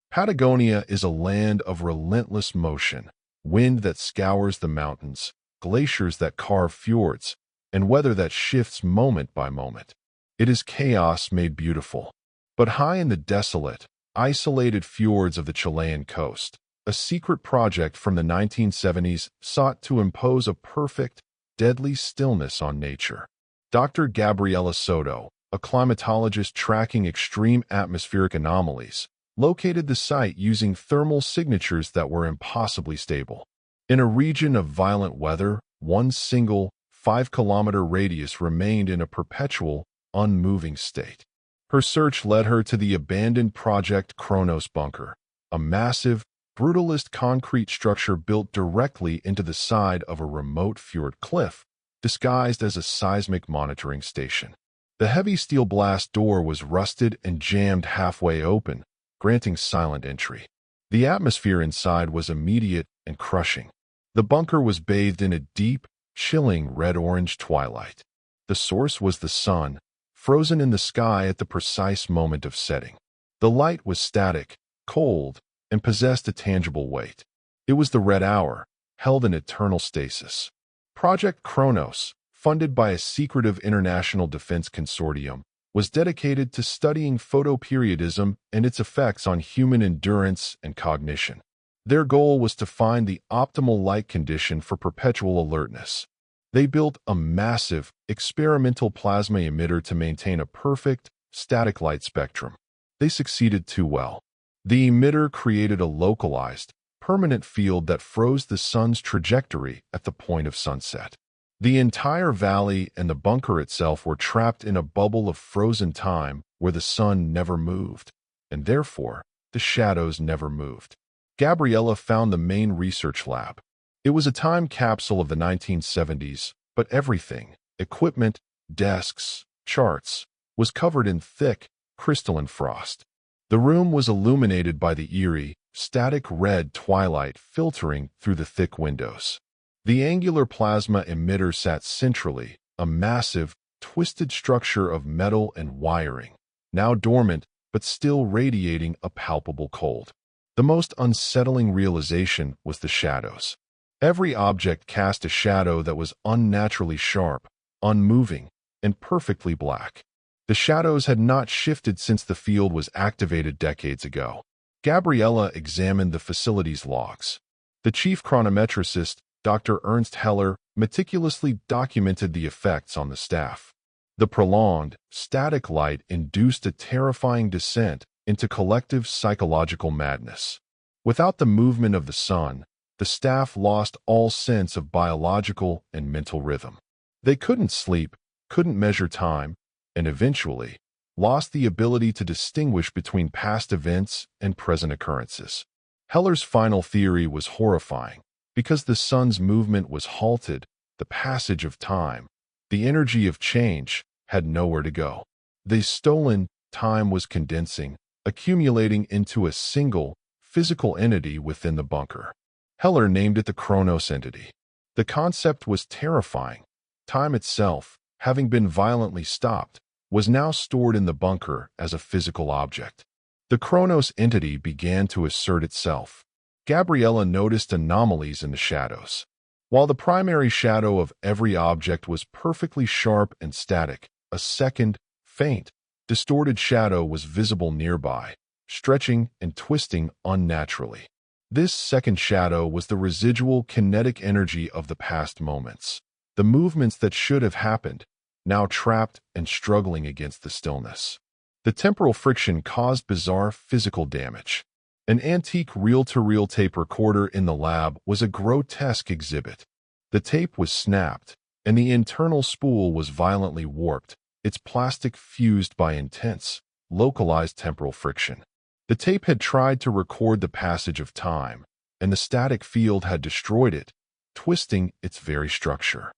Patagonia is a land of relentless motion, wind that scours the mountains, glaciers that carve fjords, and weather that shifts moment by moment. It is chaos made beautiful. But high in the desolate, isolated fjords of the Chilean coast, a secret project from the 1970s sought to impose a perfect, deadly stillness on nature. Dr. Gabriela Soto, a climatologist tracking extreme atmospheric anomalies, located the site using thermal signatures that were impossibly stable. In a region of violent weather, one single 5-kilometer radius remained in a perpetual, unmoving state. Her search led her to the abandoned Project Chronos bunker, a massive, brutalist concrete structure built directly into the side of a remote fjord cliff, disguised as a seismic monitoring station. The heavy steel blast door was rusted and jammed halfway open, granting silent entry. The atmosphere inside was immediate and crushing. The bunker was bathed in a deep, chilling red-orange twilight. The source was the sun, frozen in the sky at the precise moment of setting. The light was static, cold, and possessed a tangible weight. It was the red hour, held in eternal stasis. Project Chronos, funded by a secretive international defense consortium, was dedicated to studying photoperiodism and its effects on human endurance and cognition. Their goal was to find the optimal light condition for perpetual alertness. They built a massive, experimental plasma emitter to maintain a perfect, static light spectrum. They succeeded too well. The emitter created a localized, permanent field that froze the sun's trajectory at the point of sunset. The entire valley and the bunker itself were trapped in a bubble of frozen time where the sun never moved, and therefore, the shadows never moved. Gabriela found the main research lab. It was a time capsule of the 1970s, but everything, equipment, desks, charts, was covered in thick, crystalline frost. The room was illuminated by the eerie, static red twilight filtering through the thick windows. The angular plasma emitter sat centrally, a massive, twisted structure of metal and wiring, now dormant but still radiating a palpable cold. The most unsettling realization was the shadows. Every object cast a shadow that was unnaturally sharp, unmoving, and perfectly black. The shadows had not shifted since the field was activated decades ago. Gabriela examined the facility's logs. The chief chronometricist, Dr. Ernst Heller, meticulously documented the effects on the staff. The prolonged, static light induced a terrifying descent into collective psychological madness. Without the movement of the sun, the staff lost all sense of biological and mental rhythm. They couldn't sleep, couldn't measure time, and eventually lost the ability to distinguish between past events and present occurrences. Heller's final theory was horrifying. Because the sun's movement was halted, the passage of time, the energy of change, had nowhere to go. The stolen time was condensing, accumulating into a single, physical entity within the bunker. Heller named it the Chronos entity. The concept was terrifying. Time itself, having been violently stopped, was now stored in the bunker as a physical object. The Chronos entity began to assert itself. Gabriela noticed anomalies in the shadows. While the primary shadow of every object was perfectly sharp and static, a second, faint, distorted shadow was visible nearby, stretching and twisting unnaturally. This second shadow was the residual kinetic energy of the past moments. The movements that should have happened, now trapped and struggling against the stillness. The temporal friction caused bizarre physical damage. An antique reel-to-reel tape recorder in the lab was a grotesque exhibit. The tape was snapped, and the internal spool was violently warped, its plastic fused by intense, localized temporal friction. The tape had tried to record the passage of time, and the static field had destroyed it, twisting its very structure.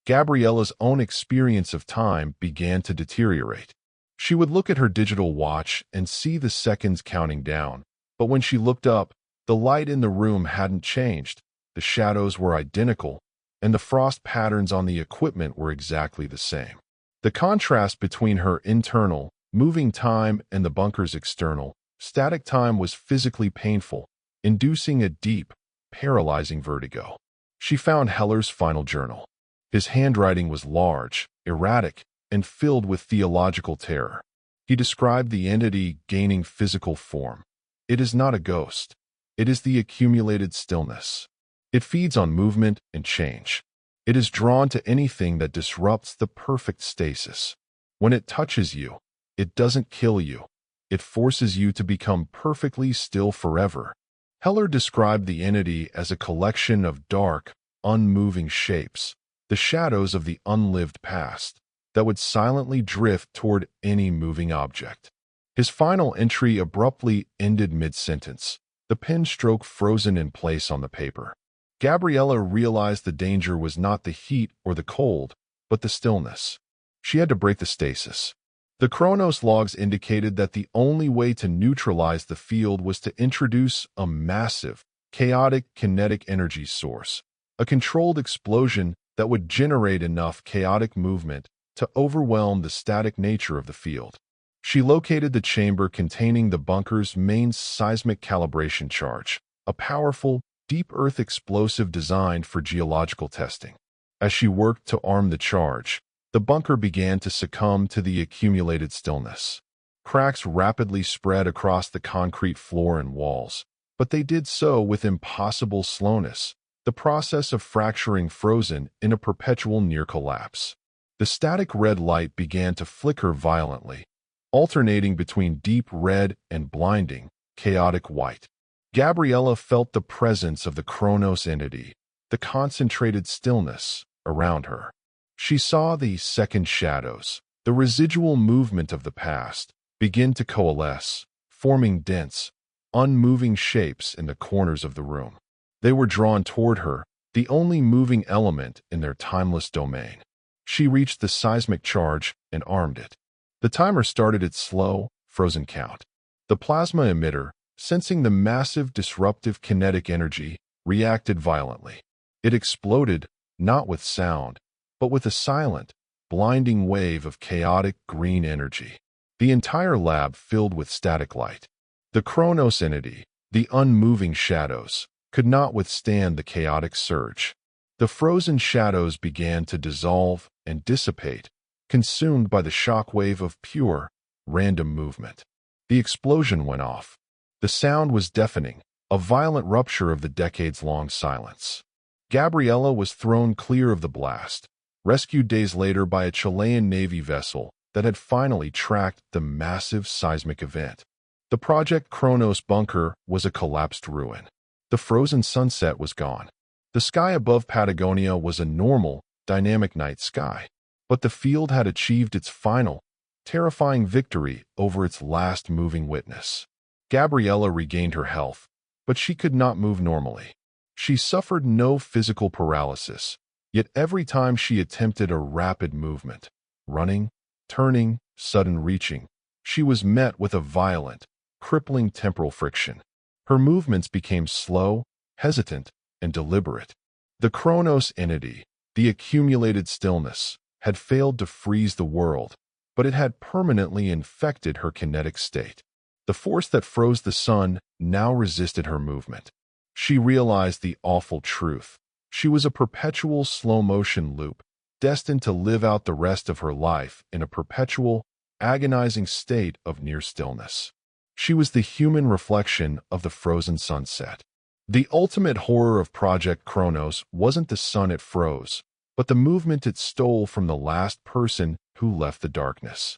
Gabriela's own experience of time began to deteriorate. She would look at her digital watch and see the seconds counting down, but when she looked up, the light in the room hadn't changed, the shadows were identical, and the frost patterns on the equipment were exactly the same. The contrast between her internal, moving time and the bunker's external, Static time was physically painful, inducing a deep, paralyzing vertigo. She found Heller's final journal. His handwriting was large, erratic, and filled with theological terror. He described the entity gaining physical form. It is not a ghost. It is the accumulated stillness. It feeds on movement and change. It is drawn to anything that disrupts the perfect stasis. When it touches you, it doesn't kill you. It forces you to become perfectly still forever. Heller described the entity as a collection of dark, unmoving shapes, the shadows of the unlived past, that would silently drift toward any moving object. His final entry abruptly ended mid-sentence, the pen stroke frozen in place on the paper. Gabriela realized the danger was not the heat or the cold, but the stillness. She had to break the stasis. The Chronos logs indicated that the only way to neutralize the field was to introduce a massive, chaotic kinetic energy source, a controlled explosion that would generate enough chaotic movement to overwhelm the static nature of the field. She located the chamber containing the bunker's main seismic calibration charge, a powerful, deep earth explosive designed for geological testing. As she worked to arm the charge, the bunker began to succumb to the accumulated stillness. Cracks rapidly spread across the concrete floor and walls, but they did so with impossible slowness, the process of fracturing frozen in a perpetual near collapse. The static red light began to flicker violently, alternating between deep red and blinding, chaotic white. Gabriela felt the presence of the Chronos entity, the concentrated stillness around her. She saw the second shadows, the residual movement of the past, begin to coalesce, forming dense, unmoving shapes in the corners of the room. They were drawn toward her, the only moving element in their timeless domain. She reached the seismic charge and armed it. The timer started its slow, frozen count. The plasma emitter, sensing the massive disruptive kinetic energy, reacted violently. It exploded, not with sound, but with a silent, blinding wave of chaotic green energy. The entire lab filled with static light. The Chronos entity, the unmoving shadows, could not withstand the chaotic surge. The frozen shadows began to dissolve and dissipate, consumed by the shock wave of pure, random movement. The explosion went off. The sound was deafening, a violent rupture of the decades-long silence. Gabriela was thrown clear of the blast, rescued days later by a Chilean Navy vessel that had finally tracked the massive seismic event. The Project Chronos bunker was a collapsed ruin. The frozen sunset was gone. The sky above Patagonia was a normal, dynamic night sky. But the field had achieved its final, terrifying victory over its last moving witness. Gabriela regained her health, but she could not move normally. She suffered no physical paralysis, yet every time she attempted a rapid movement, running, turning, sudden reaching, she was met with a violent, crippling temporal friction. Her movements became slow, hesitant, and deliberate. The Chronos entity, the accumulated stillness, had failed to freeze the world, but it had permanently infected her kinetic state. The force that froze the sun now resisted her movement. She realized the awful truth. She was a perpetual slow-motion loop, destined to live out the rest of her life in a perpetual, agonizing state of near stillness. She was the human reflection of the frozen sunset. The ultimate horror of Project Chronos wasn't the sun it froze, but the movement it stole from the last person who left the darkness.